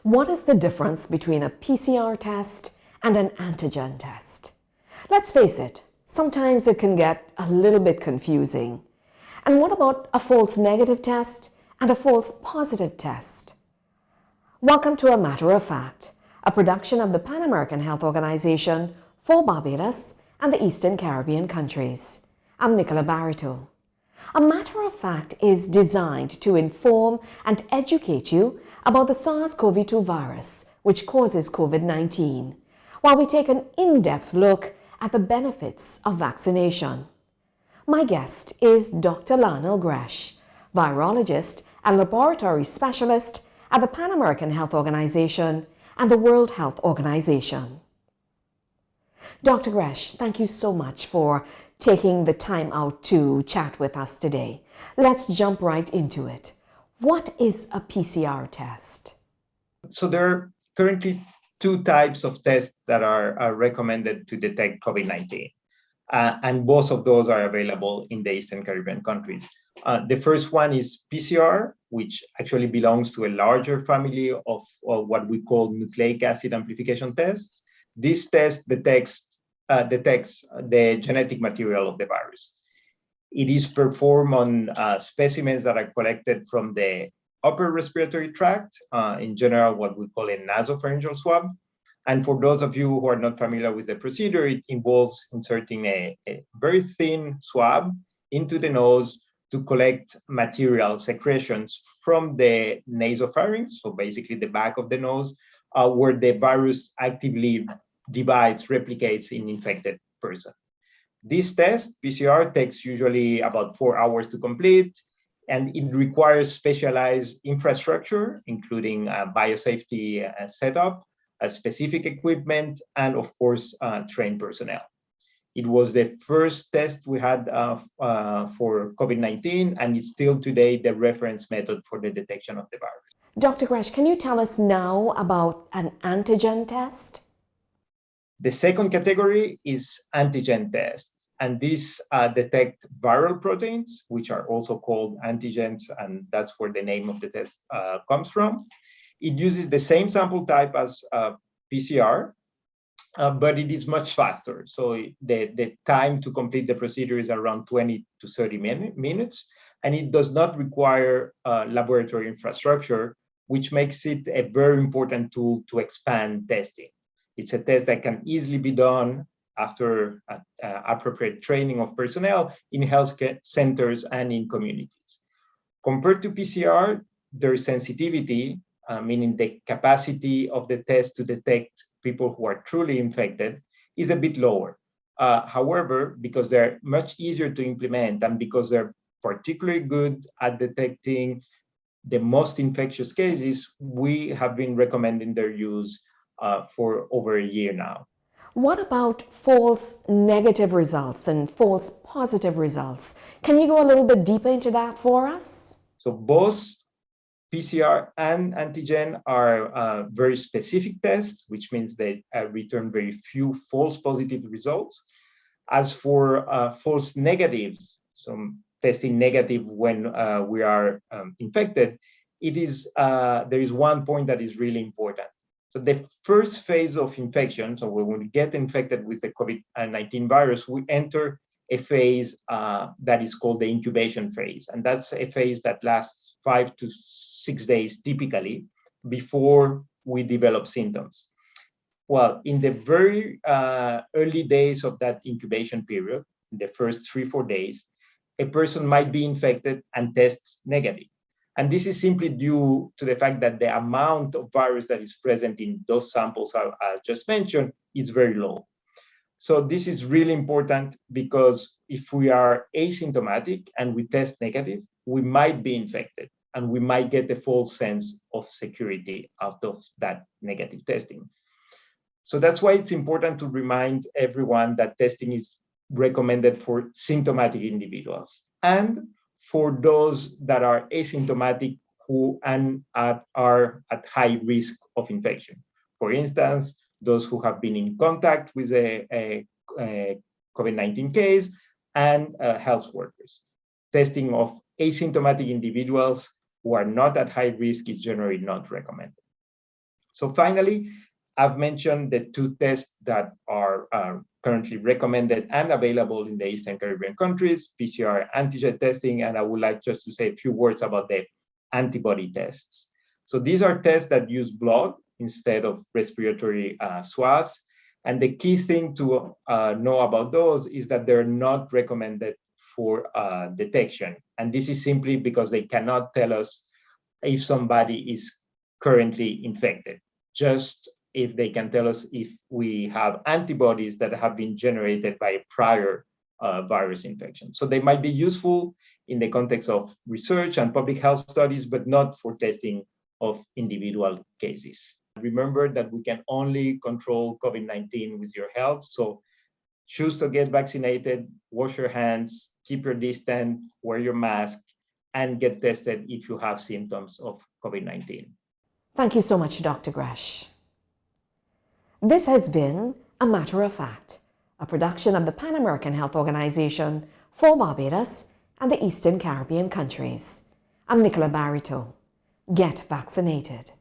What is the difference between a PCR test and an antigen test? Let's face it, sometimes it can get a little bit confusing. And what about a false negative test and a false positive test? Welcome to A Matter of Fact, a production of the Pan American Health Organization for Barbados and the Eastern Caribbean countries. I'm Nicola Barito. A Matter of Fact is designed to inform and educate you about the SARS-CoV-2 virus, which causes COVID-19, while we take an in-depth look at the benefits of vaccination. My guest is Dr. Lionel Gresh, virologist and laboratory specialist at the Pan American Health Organization and the World Health Organization. Dr. Gresh, thank you so much for taking the time out to chat with us today. Let's jump right into it. What is a PCR test? So there are currently two types of tests that are recommended to detect COVID-19. And both of those are available in the Eastern Caribbean countries. The first one is PCR, which actually belongs to a larger family of what we call nucleic acid amplification tests. This test detects the genetic material of the virus. It is performed on specimens that are collected from the upper respiratory tract, in general, what we call a nasopharyngeal swab. And for those of you who are not familiar with the procedure, it involves inserting a very thin swab into the nose to collect material secretions from the nasopharynx, so basically the back of the nose, where the virus actively divides, replicates in infected person. This test, PCR, takes usually about 4 hours to complete, and it requires specialized infrastructure, including biosafety setup, specific equipment, and of course, trained personnel. It was the first test we had for COVID-19, and it's still today the reference method for the detection of the virus. Dr. Gresh, can you tell us now about an antigen test? The second category is antigen tests, and these detect viral proteins, which are also called antigens, and that's where the name of the test comes from. It uses the same sample type as PCR, but it is much faster. So the time to complete the procedure is around 20 to 30 minutes, and it does not require laboratory infrastructure, which makes it a very important tool to expand testing. It's a test that can easily be done after appropriate training of personnel in health centers and in communities. Compared to PCR, their sensitivity, meaning the capacity of the test to detect people who are truly infected, is a bit lower. However, because they're much easier to implement and because they're particularly good at detecting the most infectious cases, we have been recommending their use for over a year now. What about false negative results and false positive results? Can you go a little bit deeper into that for us? So both PCR and antigen are very specific tests, which means they return very few false positive results. As for false negatives, so testing negative when we are infected, there is one point that is really important. So the first phase of infection, so when we get infected with the COVID-19 virus, we enter a phase that is called the incubation phase. And that's a phase that lasts 5 to 6 days typically before we develop symptoms. Well, in the very early days of that incubation period, the first 3-4 days, a person might be infected and tests negative. And this is simply due to the fact that the amount of virus that is present in those samples I just mentioned is very low. So this is really important because if we are asymptomatic and we test negative, we might be infected and we might get a false sense of security out of that negative testing. So that's why it's important to remind everyone that testing is recommended for symptomatic individuals and for those that are asymptomatic who are at high risk of infection. For instance, those who have been in contact with a COVID-19 case and health workers. Testing of asymptomatic individuals who are not at high risk is generally not recommended. So finally, I've mentioned the two tests that are currently recommended and available in the Eastern Caribbean countries, PCR antigen testing, and I would like just to say a few words about the antibody tests. So these are tests that use blood instead of respiratory swabs. And the key thing to know about those is that they're not recommended for detection. And this is simply because they cannot tell us if somebody is currently infected, just if they can tell us if we have antibodies that have been generated by a prior virus infection. So they might be useful in the context of research and public health studies, but not for testing of individual cases. Remember that we can only control COVID-19 with your help. So choose to get vaccinated, wash your hands, keep your distance, wear your mask, and get tested if you have symptoms of COVID-19. Thank you so much, Dr. Gresh. This has been A Matter of Fact, a production of the Pan American Health Organization for Barbados and the Eastern Caribbean countries. I'm Nicola Barito. Get vaccinated.